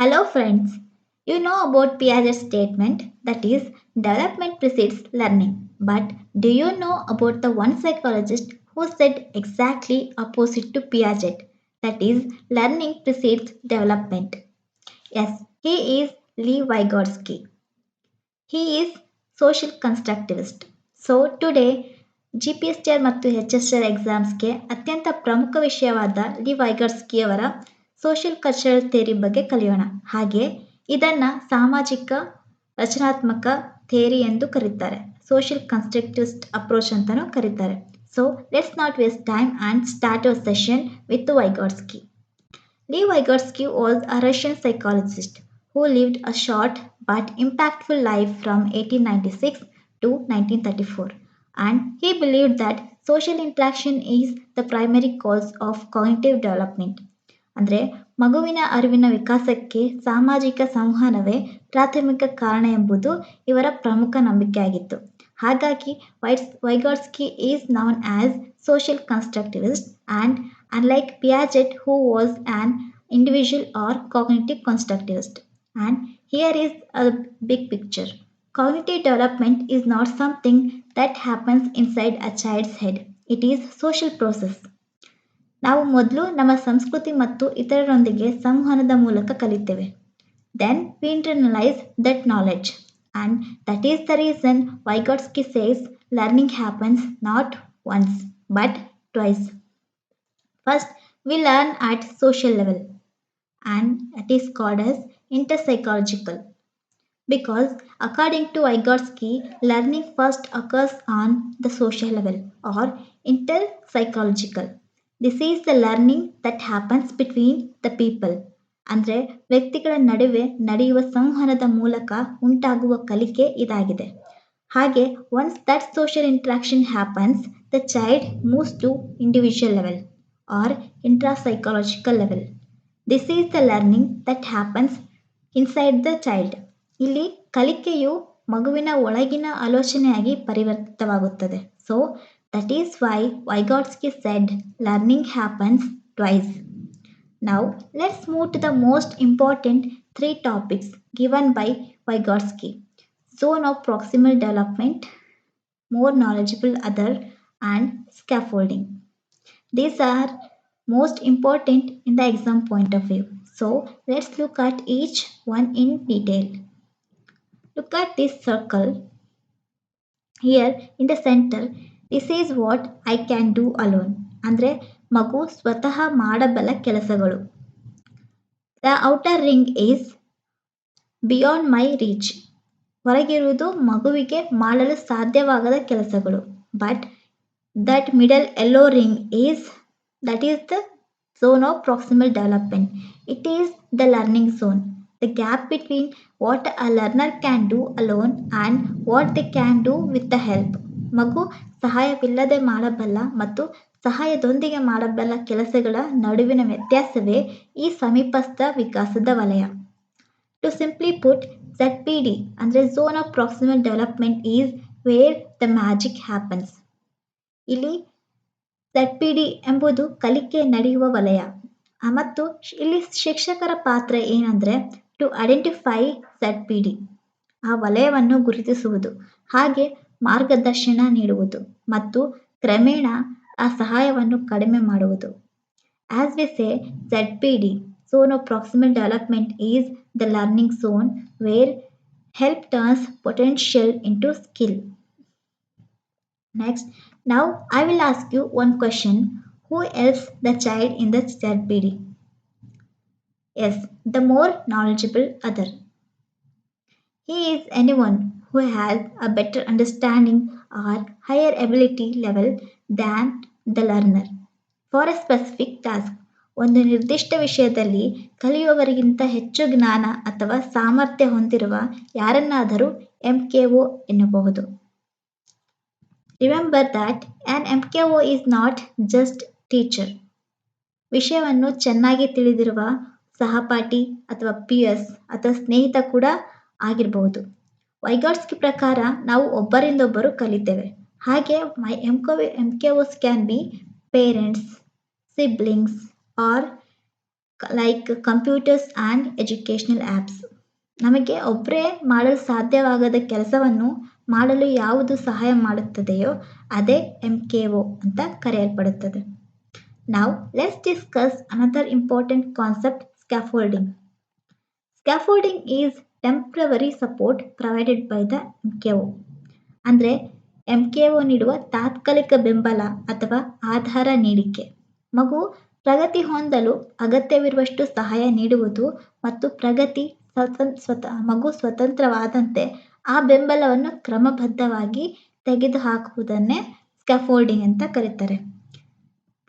Hello, friends. You know about Piaget's statement that is, development precedes learning. But do you know about the one psychologist who said exactly opposite to Piaget? That is, learning precedes development. Yes, he is Lee Vygotsky. He is social constructivist. So today GPSTR ಮತ್ತು HSR ಎಕ್ಸಾಮ್ಸ್ಗೆ ಅತ್ಯಂತ ಪ್ರಮುಖ ವಿಷಯವಾದ ಲಿ ವೈಗಾಟ್ಸ್ಕಿಯವರ social cultural theory ಬಗ್ಗೆ ಕಲಿಯೋಣ. ಹಾಗೆ ಇದನ್ನ ಸಾಮಾಜಿಕ ರಚನಾತ್ಮಕ ಥಿಯರಿ ಎಂದು ಕರೀತಾರೆ. ಸೋಷಿಯಲ್ ಕನ್ಸ್ಟ್ರಕ್ಟಿವಿಸ್ಟ್ ಅಪ್ರೋಚ್ ಅಂತಾನೂ ಕರೀತಾರೆ. So let's not waste time and start our session with Vygotsky. Lev Vygotsky was a Russian psychologist who lived a short but impactful life from 1896 to 1934, and he believed that social interaction is the primary cause of cognitive development. ಅಂದರೆ ಮಗುವಿನ ಅರಿವಿನ ವಿಕಾಸಕ್ಕೆ ಸಾಮಾಜಿಕ ಸಂವಹನವೇ ಪ್ರಾಥಮಿಕ ಕಾರಣ ಎಂಬುದು ಇವರ ಪ್ರಮುಖ ನಂಬಿಕೆಯಾಗಿತ್ತು. ಹಾಗಾಗಿ Vygotsky is known as social constructivist and unlike Piaget, who was an individual or cognitive constructivist. And here is a big picture. Cognitive development is not something that happens inside a child's head. It is social process. ನಾವು ಮೊದಲು ನಮ್ಮ ಸಂಸ್ಕೃತಿ ಮತ್ತು ಇತರರೊಂದಿಗೆ ಸಂವಹನದ ಮೂಲಕ ಕಲಿತೇವೆ. Then we internalize that knowledge. And that is the reason Vygotsky says learning happens not once but twice. First, we learn at social level, and it is called as interpsychological. Because according to Vygotsky, learning first occurs on the social level or interpsychological. This is the learning that happens between the people. ಅಂದರೆ ವ್ಯಕ್ತಿಗಳ ನಡುವೆ ನಡೆಯುವ ಸಂವಹನದ ಮೂಲಕ ಉಂಟಾಗುವ ಕಲಿಕೆ ಇದಾಗಿದೆ. ಹಾಗೆ once that social interaction happens the child moves to individual level or intrapsychological level. This is the learning that happens inside the child. ಇಲ್ಲಿ ಕಲಿಕೆಯು ಮಗುವಿನ ಒಳಗಿನ ಆಲೋಚನೆಯಾಗಿ ಪರಿವರ್ತಿತವಾಗುತ್ತದೆ. So that is why Vygotsky said learning happens twice. Now let's move to the most important three topics given by Vygotsky. Zone of proximal development, more knowledgeable other, and scaffolding. These are most important in the exam point of view. So let's look at each one in detail. Look at this circle. Here in the center, this is what I can do alone. ಅಂದರೆ ಮಗು ಸ್ವತಃ ಮಾಡಬಲ್ಲ ಕೆಲಸಗಳು. The outer ring is beyond my reach. ಹೊರಗಿರುವುದು ಮಗುವಿಗೆ ಮಾಡಲು ಸಾಧ್ಯವಾಗದ ಕೆಲಸಗಳು. But that middle yellow ring is the zone of proximal development. It is the learning zone, the gap between what a learner can do alone and what they can do with the help. ಮಗು ಸಹಾಯವಿಲ್ಲದೆ ಮಾಡಬಲ್ಲ ಮತ್ತು ಸಹಾಯದೊಂದಿಗೆ ಮಾಡಬಲ್ಲ ಕೆಲಸಗಳ ನಡುವಿನ ವ್ಯತ್ಯಾಸವೇ ಈ ಸಮೀಪಸ್ಥ ವಿಕಾಸದ ವಲಯ. To simply put, ZPD ಅಂದರೆ zone of proximal development is where the magic happens. ಇಲ್ಲಿ ZPD ಎಂಬುದು ಕಲಿಕೆ ನಡೆಯುವ ವಲಯ. ಮತ್ತು ಇಲ್ಲಿ ಶಿಕ್ಷಕರ ಪಾತ್ರ ಏನಂದರೆ ಟು ಐಡೆಂಟಿಫೈ ZPD, ಆ ವಲಯವನ್ನು ಗುರುತಿಸುವುದು, ಹಾಗೆ ಮಾರ್ಗದರ್ಶನ ನೀಡುವುದು ಮತ್ತು ಕ್ರಮೇಣ ಆ ಸಹಾಯವನ್ನು ಕಡಿಮೆ ಮಾಡುವುದು. As we say ZPD, zone of proximal development is the learning zone where help turns potential into skill. Next, now I will ask you one question. Who helps the child in the ZPD? Yes, the more knowledgeable other. He is anyone who has a better understanding or higher ability level than the learner for a specific task. ಒಂದು ನಿರ್ದಿಷ್ಟ ವಿಷಯದಲ್ಲಿ ಕಲಿಯುವವರಿಗಿಂತ ಹೆಚ್ಚು ಜ್ಞಾನ ಅಥವಾ ಸಾಮರ್ಥ್ಯ ಹೊಂದಿರುವ ಯಾರನ್ನಾದರೂ MKO ಎನ್ನಬಹುದು. Remember that an MKO is not just teacher. ವಿಷಯವನ್ನು ಚೆನ್ನಾಗಿ ತಿಳಿದಿರುವ ಸಹಪಾಠಿ ಅಥವಾ PS ಅಥವಾ ಸ್ನೇಹಿತ ಕೂಡ ಆಗಿರಬಹುದು. ವೈಗಾಟ್ಸ್ಕಿ ಪ್ರಕಾರ ನಾವು ಒಬ್ಬರಿಂದೊಬ್ಬರು ಕಲಿತೇವೆ. ಹಾಗೆ MKOs can be parents, siblings are like computers and educational apps. ನಮಗೆ ಒಬ್ಬರೇ ಮಾಡಲು ಸಾಧ್ಯವಾಗದ ಕೆಲಸವನ್ನು ಮಾಡಲು ಯಾವುದು ಸಹಾಯ ಮಾಡುತ್ತದೆಯೋ ಅದೇ MKO ಅಂತ ಕರೆಯಲ್ಪಡುತ್ತದೆ. Now let's discuss another important concept, scaffolding. Scaffolding is temporary support provided by the MKO. ಅಂದರೆ MKO ನೀಡುವ ತಾತ್ಕಾಲಿಕ ಬೆಂಬಲ ಅಥವಾ ಆಧಾರ ನೀಡಿಕೆ. ಮಗು ಪ್ರಗತಿ ಹೊಂದಲು ಅಗತ್ಯವಿರುವಷ್ಟು ಸಹಾಯ ನೀಡುವುದು ಮತ್ತು ಮಗು ಸ್ವತಂತ್ರವಾದಂತೆ ಆ ಬೆಂಬಲವನ್ನು ಕ್ರಮಬದ್ಧವಾಗಿ ತೆಗೆದುಹಾಕುವುದನ್ನೇ ಸ್ಕ್ಯಾಫೋಲ್ಡಿಂಗ್ ಅಂತ ಕರೀತಾರೆ.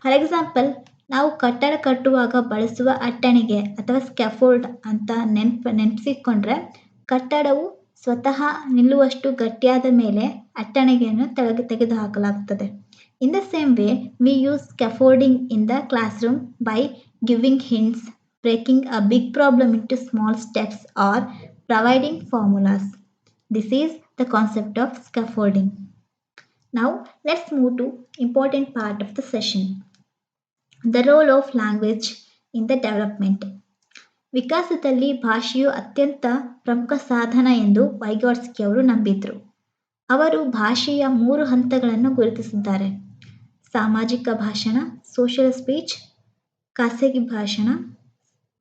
ಫಾರ್ ಎಕ್ಸಾಂಪಲ್, ನಾವು ಕಟ್ಟಡ ಕಟ್ಟುವಾಗ ಬಳಸುವ ಅಟ್ಟಣಿಗೆ ಅಥವಾ ಸ್ಕ್ಯಾಫೋಲ್ಡ್ ಅಂತ ನೆನಪಿಸಿಕೊಂಡ್ರೆ, ಕಟ್ಟಡವು ಸ್ವತಃ ನಿಲ್ಲುವಷ್ಟು ಗಟ್ಟಿಯಾದ ಮೇಲೆ ಅಟ್ಟಣಿಗೆಯನ್ನು ತೆಗೆದುಹಾಕಲಾಗುತ್ತದೆ. In the same way, we use scaffolding in the classroom by giving hints, breaking a big problem into small steps, or providing formulas. This is the concept of scaffolding. Now, let's move to important part of the session. The role of language in the development. ವಿಕಾಸದಲ್ಲಿ ಭಾಷೆಯು ಅತ್ಯಂತ ಪ್ರಮುಖ ಸಾಧನ ಎಂದು ವೈಗಾಟ್ಸ್ಕಿ ಅವರು ನಂಬಿದ್ರು. ಅವರು ಭಾಷೆಯ 3 ಹಂತಗಳನ್ನು ಗುರುತಿಸಿದ್ದಾರೆ: ಸಾಮಾಜಿಕ ಭಾಷಣ, ಸೋಷಿಯಲ್ ಸ್ಪೀಚ್, ಖಾಸಗಿ ಭಾಷಣ,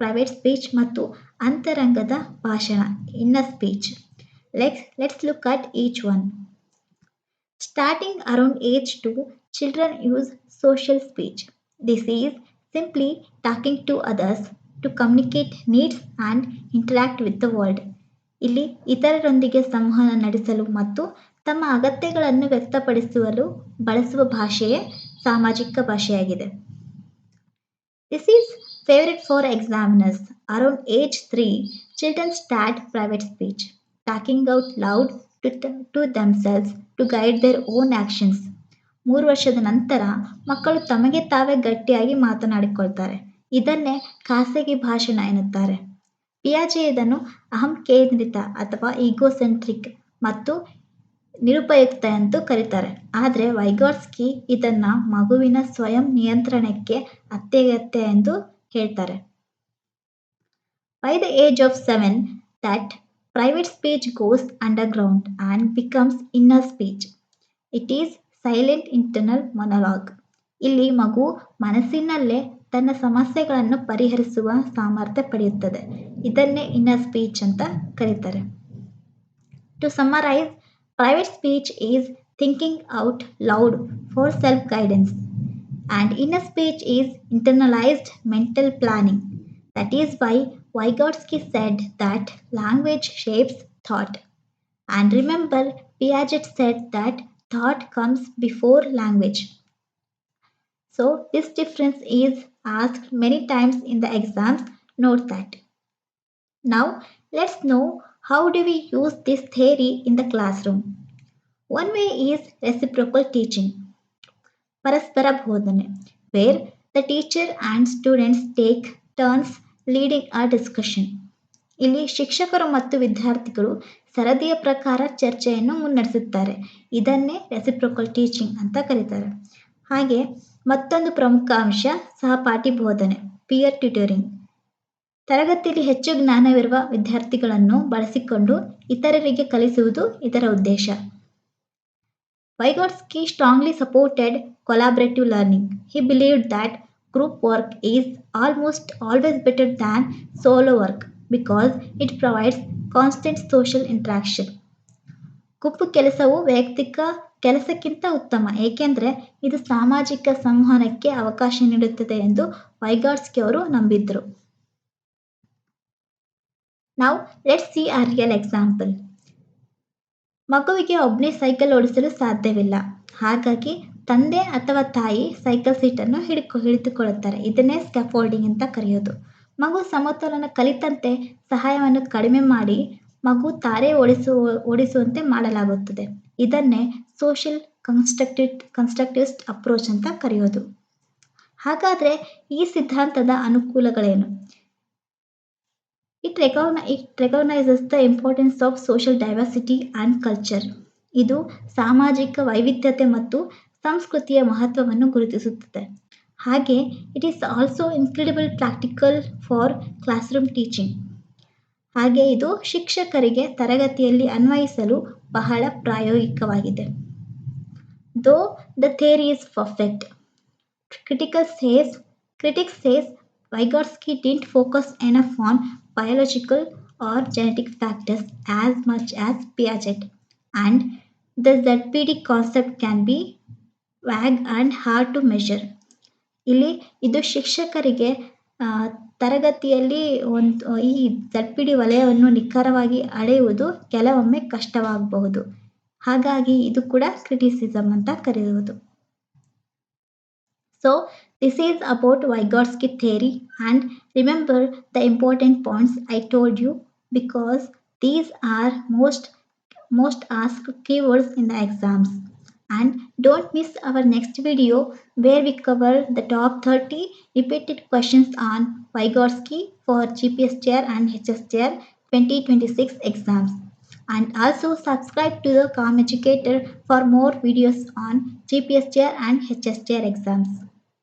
ಪ್ರೈವೇಟ್ ಸ್ಪೀಚ್, ಮತ್ತು ಅಂತರಂಗದ ಭಾಷಣ, inner speech. Let's look at each one. Starting around age 2, children use social speech. This is simply talking to others to communicate needs and interact with the world. ಇಲ್ಲಿ ಇತರರೊಂದಿಗೆ ಸಂವಹನ ನಡೆಸಲು ಮತ್ತು ತಮ್ಮ ಅಗತ್ಯಗಳನ್ನು ವ್ಯಕ್ತಪಡಿಸಲು ಬಳಸುವ ಭಾಷೆಯೇ ಸಾಮಾಜಿಕ ಭಾಷೆಯಾಗಿದೆ. This is favorite for examiners. Around age 3, children start private speech, talking out loud to themselves to guide their own actions. 3 ವರ್ಷದ ನಂತರ ಮಕ್ಕಳು ತಮಗೆ ತಾವೇ ಗಟ್ಟಿಯಾಗಿ ಮಾತನಾಡಿಕೊಳ್ತಾರೆ. ಇದನ್ನೇ ಖಾಸಗಿ ಭಾಷಣ ಎನ್ನುತ್ತಾರೆ. ಪಿಯಾಜೆ ಇದನ್ನು ಅಹಂ ಕೇಂದ್ರಿತ ಅಥವಾ ಈಗೋಸೆಂಟ್ರಿಕ್ ಮತ್ತು ನಿರುಪಯುಕ್ತ ಎಂದು ಕರೀತಾರೆ. ಆದರೆ ವೈಗಾಟ್ಸ್ಕಿ ಇದನ್ನ ಮಗುವಿನ ಸ್ವಯಂ ನಿಯಂತ್ರಣಕ್ಕೆ ಅತ್ಯಗತ್ಯ ಎಂದು ಹೇಳ್ತಾರೆ. By the age of 7, that private speech goes underground and becomes inner speech. It is silent internal monologue. ಇಲ್ಲಿ ಮಗು ಮನಸ್ಸಿನಲ್ಲೇ ತನ್ನ ಸಮಸ್ಯೆಗಳನ್ನು ಪರಿಹರಿಸುವ ಸಾಮರ್ಥ್ಯ ಪಡೆಯುತ್ತದೆ. ಇದನ್ನೇ ಇನ್ನರ್ ಸ್ಪೀಚ್ ಅಂತ ಕರೀತಾರೆ. To summarize, private speech is thinking out loud for self-guidance, and inner speech is internalized mental planning. That is why Vygotsky said that language shapes thought. And remember, Piaget said that thought comes before language. So this difference is asked many times in the exams. Note that. Now let's know how do we use this theory in the classroom. One way is reciprocal teaching, ಪರಸ್ಪರ ಬೋಧನೆ, where the teacher and students take turns leading a discussion. ಇಲ್ಲಿ ಶಿಕ್ಷಕರು ಮತ್ತು ವಿದ್ಯಾರ್ಥಿಗಳು ಸರದಿಯ ಪ್ರಕಾರ ಚರ್ಚೆಯನ್ನು ಮುನ್ನಡೆಸುತ್ತಾರೆ. ಇದನ್ನೇ reciprocal teaching ಅಂತ ಕರೀತಾರೆ. ಹಾಗೆ ಮತ್ತೊಂದು ಪ್ರಮುಖ ಅಂಶ ಸಹಪಾಠಿ ಬೋಧನೆ, ಪಿಯರ್ ಟ್ಯೂಟರಿಂಗ್. ತರಗತಿಯಲ್ಲಿ ಹೆಚ್ಚು ಜ್ಞಾನವಿರುವ ವಿದ್ಯಾರ್ಥಿಗಳನ್ನು ಬಳಸಿಕೊಂಡು ಇತರರಿಗೆ ಕಲಿಸುವುದು ಇದರ ಉದ್ದೇಶ. Vygotsky strongly supported collaborative learning. He believed that group work is almost always better than solo work because it provides constant social interaction. ಗುಂಪು ಕೆಲಸವು ವೈಯಕ್ತಿಕ ಕೆಲಸಕ್ಕಿಂತ ಉತ್ತಮ, ಏಕೆಂದರೆ ಇದು ಸಾಮಾಜಿಕ ಸಂವಹನಕ್ಕೆ ಅವಕಾಶ ನೀಡುತ್ತದೆ ಎಂದು ವೈಗಾಟ್ಸ್ಕಿ ಅವರು ನಂಬಿದ್ರು. Now let's see a real example. ಮಗುವಿಗೆ ಒಬ್ಬನೇ ಸೈಕಲ್ ಓಡಿಸಲು ಸಾಧ್ಯವಿಲ್ಲ. ಹಾಗಾಗಿ ತಂದೆ ಅಥವಾ ತಾಯಿ ಸೈಕಲ್ ಸೀಟನ್ನು ಹಿಡಿದುಕೊಳ್ಳುತ್ತಾರೆ. ಇದನ್ನೇ ಸ್ಕ್ಯಾಫೋಲ್ಡಿಂಗ್ ಅಂತ ಕರೆಯೋದು. ಮಗು ಸಮತೋಲನ ಕಲಿತಂತೆ ಸಹಾಯವನ್ನು ಕಡಿಮೆ ಮಾಡಿ ಮಗು ತಾರೆ ಓಡಿಸುವಂತೆ ಮಾಡಲಾಗುತ್ತದೆ. ಇದನ್ನೇ ಸೋಷಿಯಲ್ ಕನ್ಸ್ಟ್ರಕ್ಟಿವಿಸ್ಟ್ ಅಪ್ರೋಚ್ ಅಂತ ಕರೆಯೋದು. ಹಾಗಾದರೆ ಈ ಸಿದ್ಧಾಂತದ ಅನುಕೂಲಗಳೇನು? It recognizes the importance of social diversity and culture. ಇದು ಸಾಮಾಜಿಕ ವೈವಿಧ್ಯತೆ ಮತ್ತು ಸಂಸ್ಕೃತಿಯ ಮಹತ್ವವನ್ನು ಗುರುತಿಸುತ್ತದೆ. ಹಾಗೆ it is also incredible practical for classroom teaching. ಹಾಗೆ ಇದು ಶಿಕ್ಷಕರಿಗೆ ತರಗತಿಯಲ್ಲಿ ಅನ್ವಯಿಸಲು ಬಹಳ ಪ್ರಾಯೋಗಿಕವಾಗಿದೆ. Though the theory is perfect, critical says, critics says Vygotsky didn't focus enough on biological or genetic factors as much as Piaget, and the ZPD concept can be vague and hard to measure. ಇಲ್ಲಿ ಇದು ಶಿಕ್ಷಕರಿಗೆ ಆ, ತರಗತಿಯಲ್ಲಿ ಈ ZPD ವಲಯವನ್ನು ನಿಖರವಾಗಿ ಅಳೆಯುವುದು ಕೆಲವೊಮ್ಮೆ ಕಷ್ಟವಾಗಬಹುದು. ಹಾಗಾಗಿ ಇದು ಕೂಡ ಕ್ರಿಟಿಸಿಸಮ್ ಅಂತ ಕರೆಯುವುದು. So this is about Vygotsky theory, and remember the important points I told you, because these are most asked keywords in the exams. And don't miss our next video where we cover the top 30 repeated questions on Vygotsky for GPSTR and HSTR 2026 exams. And also subscribe to the Calm Educator for more videos on GPSTR and HSTR exams.